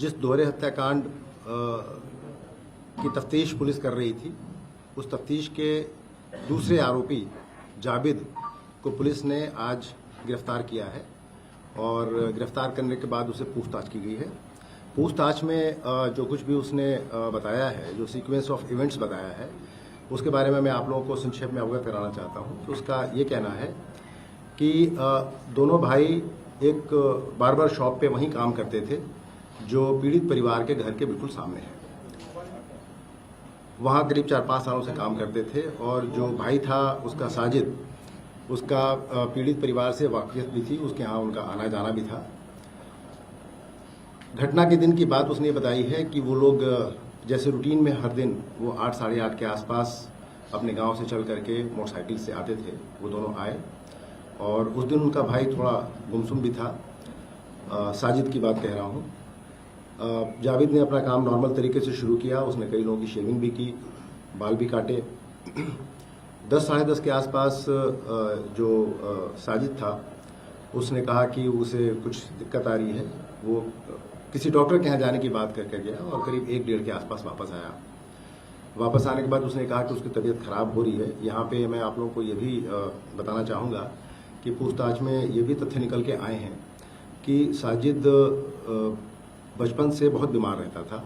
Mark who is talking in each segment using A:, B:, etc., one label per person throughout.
A: जिस दोहरे हत्याकांड की तफ्तीश पुलिस कर रही थी, उस तफ्तीश के दूसरे आरोपी जाबिद को पुलिस ने आज गिरफ्तार किया है और गिरफ्तार करने के बाद उसे पूछताछ की गई है। पूछताछ में जो कुछ भी उसने बताया है, जो सीक्वेंस ऑफ इवेंट्स बताया है, उसके बारे में मैं आप लोगों को संक्षेप में अवगत कराना चाहता हूं। तो उसका ये कहना है कि दोनों भाई एक बार्बर शॉप पे वहीं काम करते थे जो पीड़ित परिवार के घर के बिल्कुल सामने है। वहां करीब 4-5 सालों से काम करते थे और जो भाई था उसका साजिद, उसका पीड़ित परिवार से वाकिफियत भी थी, उसके यहाँ उनका आना जाना भी था। घटना के दिन की बात उसने बताई है कि वो लोग जैसे रूटीन में हर दिन वो 8 साढ़े 8 के आसपास अपने गांव से चल करके मोटरसाइकिल से आते थे। वो दोनों आए और उस दिन उनका भाई थोड़ा गुमसुम भी था। साजिद की बात कह रहा हूँ। जावेद ने अपना काम नॉर्मल तरीके से शुरू किया। उसने कई लोगों की शेविंग भी की, बाल भी काटे। 10 साढ़े 10 के आसपास जो साजिद था उसने कहा कि उसे कुछ दिक्कत आ रही है। वो किसी डॉक्टर के यहाँ जाने की बात करके गया और करीब 1-1:30 के आसपास वापस आया। वापस आने के बाद उसने कहा कि उसकी तबीयत खराब हो रही है। यहाँ पे मैं आप लोगों को ये भी बताना चाहूँगा कि पूछताछ में ये भी तथ्य निकल के आए हैं कि साजिद बचपन से बहुत बीमार रहता था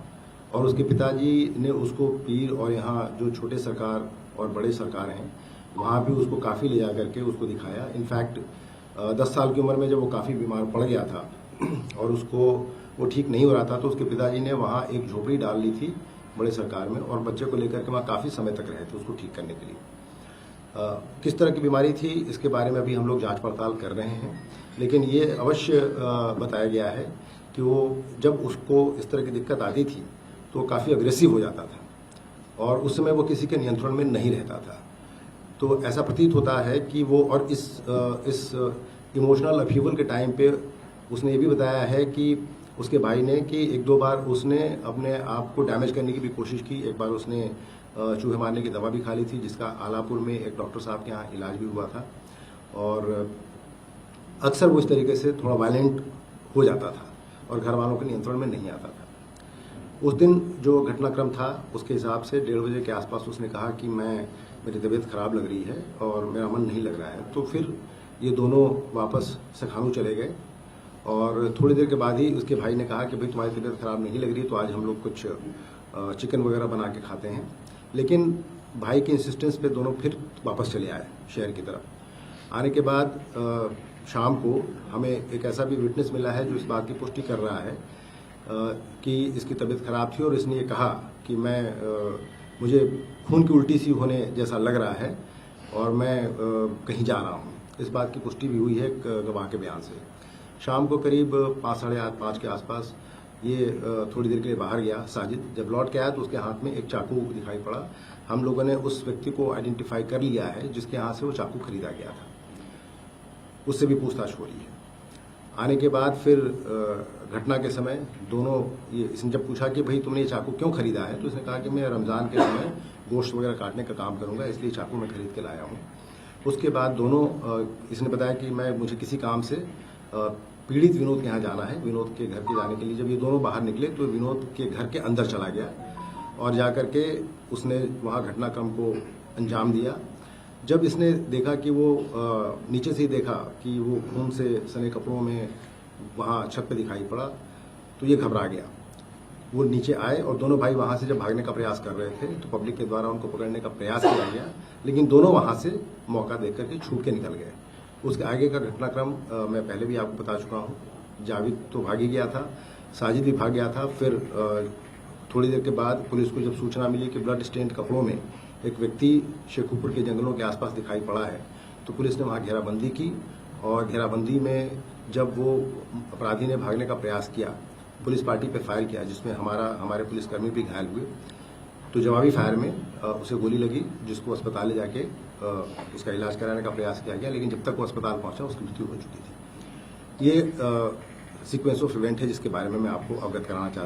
A: और उसके पिताजी ने उसको पीर और यहाँ जो छोटे सरकार और बड़े सरकार हैं वहाँ भी उसको काफ़ी ले जा करके उसको दिखाया। इनफैक्ट 10 साल की उम्र में जब वो काफ़ी बीमार पड़ गया था और उसको वो ठीक नहीं हो रहा था तो उसके पिताजी ने वहाँ एक झोपड़ी डाल ली थी बड़े सरकार में और बच्चे को लेकर के वहाँ काफ़ी समय तक रहे थे उसको ठीक करने के लिए। किस तरह की बीमारी थी इसके बारे में अभी हम लोग जांच पड़ताल कर रहे हैं, लेकिन ये अवश्य बताया गया है कि वो जब उसको इस तरह की दिक्कत आती थी तो काफ़ी अग्रेसिव हो जाता था और उस समय वो किसी के नियंत्रण में नहीं रहता था। तो ऐसा प्रतीत होता है कि वो और इस इमोशनल अपहीवल के टाइम पे उसने ये भी बताया है कि उसके भाई ने कि 1-2 बार उसने अपने आप को डैमेज करने की भी कोशिश की। एक बार उसने चूहे मारने की दवा भी खा ली थी जिसका आलापुर में एक डॉक्टर साहब के यहाँ इलाज भी हुआ था और अक्सर वो इस तरीके से थोड़ा वायलेंट हो जाता था और घर वालों के नियंत्रण में नहीं आता था। उस दिन जो घटनाक्रम था उसके हिसाब से 1:30 बजे के आसपास उसने कहा कि मेरी तबीयत खराब लग रही है और मेरा मन नहीं लग रहा है। तो फिर ये दोनों वापस सखानू चले गए और थोड़ी देर के बाद ही उसके भाई ने कहा कि भाई तुम्हारी तबीयत खराब नहीं लग रही तो आज हम लोग कुछ चिकन वगैरह बना के खाते हैं। लेकिन भाई के इंसिस्टेंस पे दोनों फिर वापस चले आए शहर की तरफ। आने के बाद शाम को हमें एक ऐसा भी विटनेस मिला है जो इस बात की पुष्टि कर रहा है कि इसकी तबीयत खराब थी और इसने ये कहा कि मुझे खून की उल्टी सी होने जैसा लग रहा है और मैं कहीं जा रहा हूँ। इस बात की पुष्टि भी हुई है गवाह के बयान से। शाम को करीब 5 साढ़े 5 के आसपास ये थोड़ी देर के लिए बाहर गया साजिद। जब लौट के आया तो उसके हाथ में एक चाकू दिखाई पड़ा। हम लोगों ने उस व्यक्ति को आइडेंटिफाई कर लिया है जिसके यहाँ से वो चाकू खरीदा गया था। उससे भी पूछताछ हो रही है। आने के बाद फिर घटना के समय दोनों इसने जब पूछा कि भाई तुमने ये चाकू क्यों खरीदा है तो इसने कहा कि मैं रमज़ान के समय गोश्त वगैरह काटने का काम करूँगा इसलिए चाकू मैं खरीद के लाया हूँ। उसके बाद दोनों इसने बताया कि मुझे किसी काम से पीड़ित विनोद के यहाँ जाना है, विनोद के घर के जाने के लिए। जब ये दोनों बाहर निकले तो विनोद के घर के अंदर चला गया और जाकर के उसने वहाँ घटनाक्रम को अंजाम दिया। जब इसने देखा कि वो नीचे से ही देखा कि वो खून से सने कपड़ों में वहाँ छत पे दिखाई पड़ा तो ये घबरा गया। वो नीचे आए और दोनों भाई वहाँ से जब भागने का प्रयास कर रहे थे तो पब्लिक के द्वारा उनको पकड़ने का प्रयास किया गया, लेकिन दोनों वहाँ से मौका देख करके छूट के निकल गए। उसके आगे का घटनाक्रम मैं पहले भी आपको बता चुका हूँ। जावेद तो भाग ही गया था, साजिद भी भाग गया था। फिर थोड़ी देर के बाद पुलिस को जब सूचना मिली कि ब्लड स्टेन्ड कपड़ों में एक व्यक्ति शेखुपुर के जंगलों के आसपास दिखाई पड़ा है तो पुलिस ने वहाँ घेराबंदी की और घेराबंदी में जब वो अपराधी ने भागने का प्रयास किया, पुलिस पार्टी पे फायर किया जिसमें हमारे पुलिसकर्मी भी घायल हुए। तो जवाबी फायर में उसे गोली लगी जिसको अस्पताल ले जाके उसका इलाज कराने का प्रयास किया गया, लेकिन जब तक वो अस्पताल पहुंचा उसकी मृत्यु हो चुकी थी। ये सीक्वेंस ऑफ इवेंट है जिसके बारे में मैं आपको अवगत कराना चाहता हूं।